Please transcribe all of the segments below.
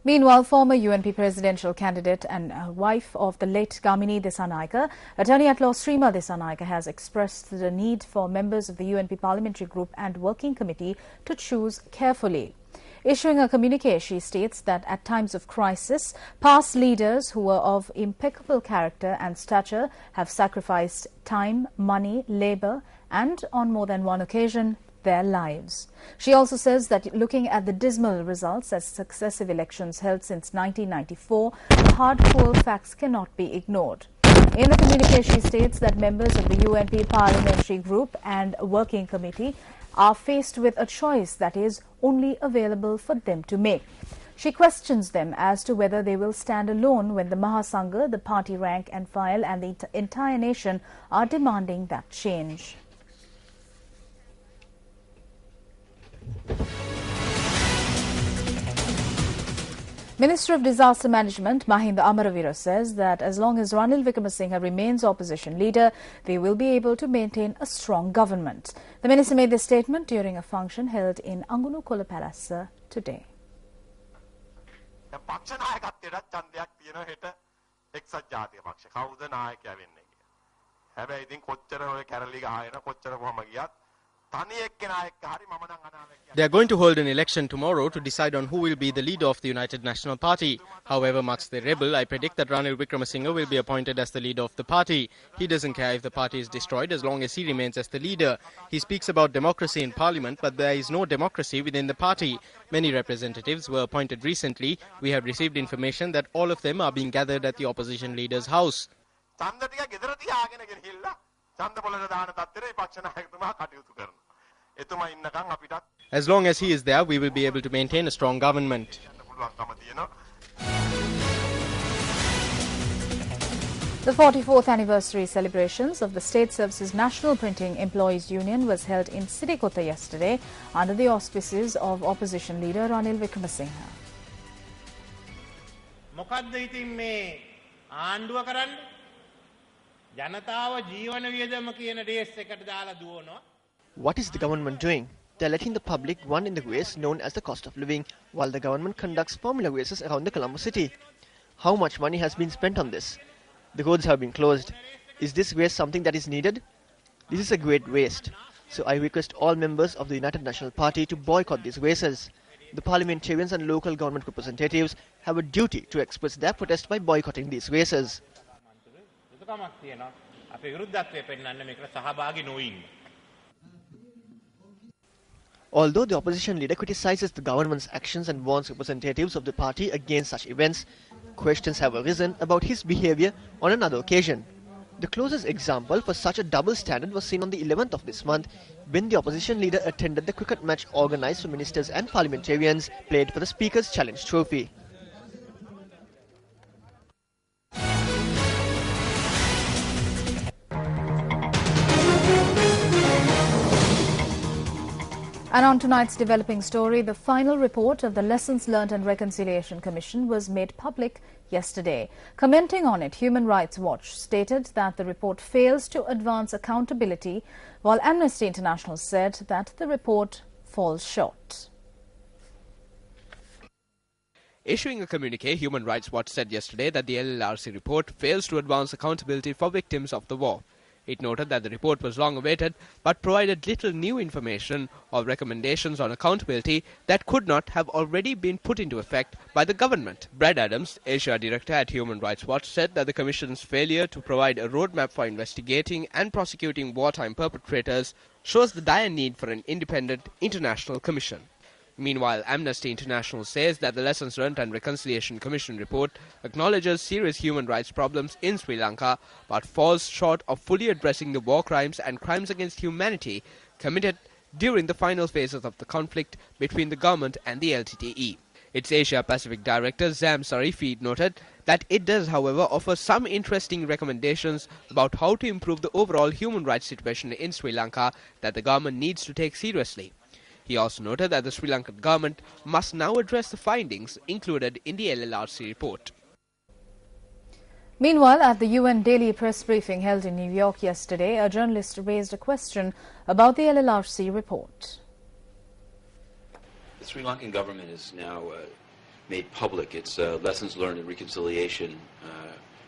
Meanwhile, former UNP presidential candidate and wife of the late Gamini Dissanayake, Attorney-at-Law Srima Dissanayake has expressed the need for members of the UNP parliamentary group and working committee to choose carefully. Issuing a communique, she states that at times of crisis, past leaders who were of impeccable character and stature have sacrificed time, money, labour and, on more than one occasion, their lives. She also says that looking at the dismal results as successive elections held since 1994, the hard, cruel facts cannot be ignored. In the communique, she states that members of the UNP parliamentary group and working committee are faced with a choice that is only available for them to make. She questions them as to whether they will stand alone when the Mahasangha, the party rank and file and the entire nation are demanding that change. Minister of Disaster Management Mahinda Amaravira says that as long as Ranil Wickremesinghe remains opposition leader, they will be able to maintain a strong government. The minister made this statement during a function held in Angunukola Palace today. They are going to hold an election tomorrow to decide on who will be the leader of the United National Party. However much they rebel, I predict that Ranil Wickremesinghe will be appointed as the leader of the party. He doesn't care if the party is destroyed as long as he remains as the leader. He speaks about democracy in parliament, but there is no democracy within the party. Many representatives were appointed recently. We have received information that all of them are being gathered at the opposition leader's house. As long as he is there, we will be able to maintain a strong government. The 44th anniversary celebrations of the State Services National Printing Employees Union was held in Sirikota yesterday under the auspices of opposition leader Ranil Wickremesinghe. What is the government doing? They are letting the public run in the race known as the cost of living, while the government conducts formula races around the Colombo city. How much money has been spent on this? The roads have been closed. Is this race something that is needed? This is a great waste. So I request all members of the United National Party to boycott these races. The parliamentarians and local government representatives have a duty to express their protest by boycotting these races. Although the opposition leader criticizes the government's actions and warns representatives of the party against such events, questions have arisen about his behavior on another occasion. The closest example for such a double standard was seen on the 11th of this month when the opposition leader attended the cricket match organized for ministers and parliamentarians played for the Speaker's Challenge Trophy. And on tonight's developing story, the final report of the Lessons Learned and Reconciliation Commission was made public yesterday. Commenting on it, Human Rights Watch stated that the report fails to advance accountability, while Amnesty International said that the report falls short. Issuing a communique, Human Rights Watch said yesterday that the LLRC report fails to advance accountability for victims of the war. It noted that the report was long awaited but provided little new information or recommendations on accountability that could not have already been put into effect by the government. Brad Adams, Asia Director at Human Rights Watch, said that the Commission's failure to provide a roadmap for investigating and prosecuting wartime perpetrators shows the dire need for an independent international commission. Meanwhile, Amnesty International says that the Lessons Learned and Reconciliation Commission report acknowledges serious human rights problems in Sri Lanka but falls short of fully addressing the war crimes and crimes against humanity committed during the final phases of the conflict between the government and the LTTE. Its Asia-Pacific Director Zam Sarifi noted that it does, however, offer some interesting recommendations about how to improve the overall human rights situation in Sri Lanka that the government needs to take seriously. He also noted that the Sri Lankan government must now address the findings included in the LLRC report. Meanwhile, at the UN daily press briefing held in New York yesterday, a journalist raised a question about the LLRC report. The Sri Lankan government is now made public its Lessons Learned in Reconciliation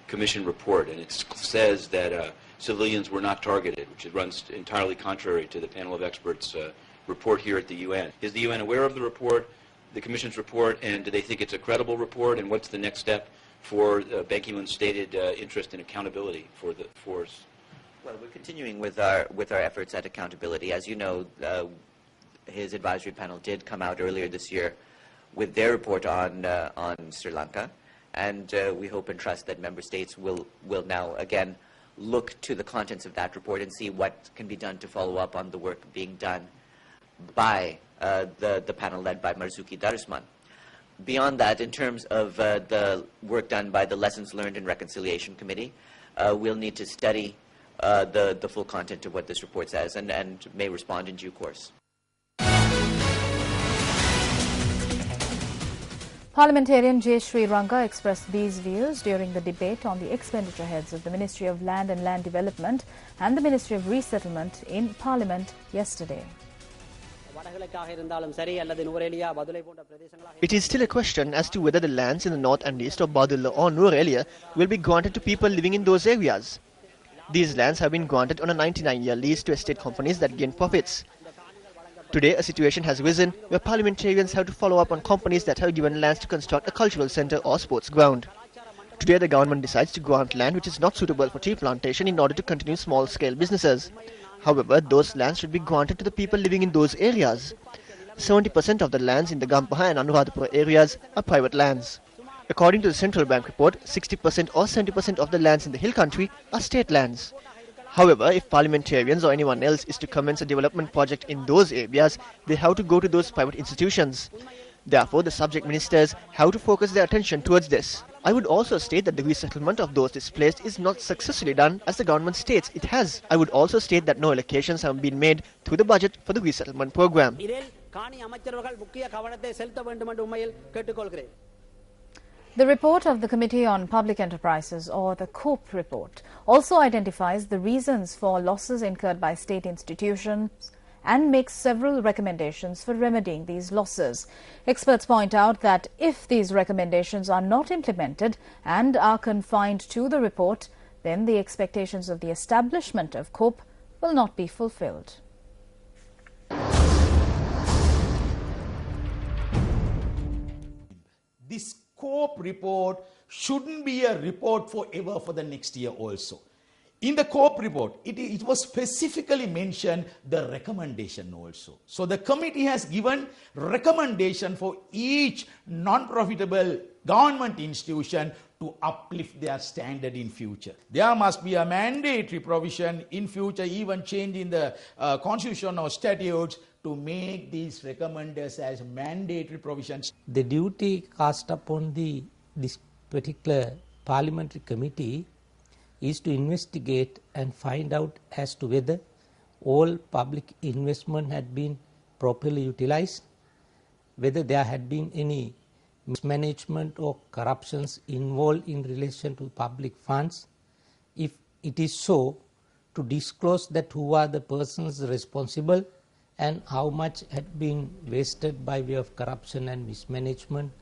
Commission report, and it says that civilians were not targeted, which runs entirely contrary to the panel of experts' report here at the UN. Is the UN aware of the report, the Commission's report, and do they think it's a credible report, and what's the next step for Ban Ki-moon's stated interest in accountability for the force? Well, we're continuing with our efforts at accountability. As you know, his advisory panel did come out earlier this year with their report on Sri Lanka, and we hope and trust that member states will now again look to the contents of that report and see what can be done to follow up on the work being done by the panel led by Marzuki Darusman. Beyond that, in terms of the work done by the Lessons Learned in Reconciliation Committee, we'll need to study the full content of what this report says and may respond in due course. Parliamentarian J. Sri Ranga expressed these views during the debate on the expenditure heads of the Ministry of Land and Land Development and the Ministry of Resettlement in Parliament yesterday. It is still a question as to whether the lands in the north and east of Badulla or Nuwara will be granted to people living in those areas. These lands have been granted on a 99-year lease to estate companies that gain profits. Today, a situation has risen where parliamentarians have to follow up on companies that have given lands to construct a cultural centre or sports ground. Today, the government decides to grant land which is not suitable for tea plantation in order to continue small-scale businesses. However, those lands should be granted to the people living in those areas. 70% of the lands in the Gampaha and Anuradhapura areas are private lands. According to the Central Bank report, 60% or 70% of the lands in the hill country are state lands. However, if parliamentarians or anyone else is to commence a development project in those areas, they have to go to those private institutions. Therefore, the subject ministers have to focus their attention towards this. I would also state that the resettlement of those displaced is not successfully done as the government states it has. I would also state that no allocations have been made through the budget for the resettlement program. The report of the Committee on Public Enterprises, or the COPE report, also identifies the reasons for losses incurred by state institutions and makes several recommendations for remedying these losses. Experts point out that if these recommendations are not implemented and are confined to the report, then the expectations of the establishment of COPE will not be fulfilled. This COPE report shouldn't be a report forever for the next year also. In the COPE report, it was specifically mentioned the recommendation also. So the committee has given recommendation for each non-profitable government institution to uplift their standard in future. There must be a mandatory provision in future, even change in the constitution or statutes to make these recommenders as mandatory provisions. The duty cast upon this particular parliamentary committee is to investigate and find out as to whether all public investment had been properly utilized, whether there had been any mismanagement or corruptions involved in relation to public funds. If it is so, to disclose that who are the persons responsible and how much had been wasted by way of corruption and mismanagement.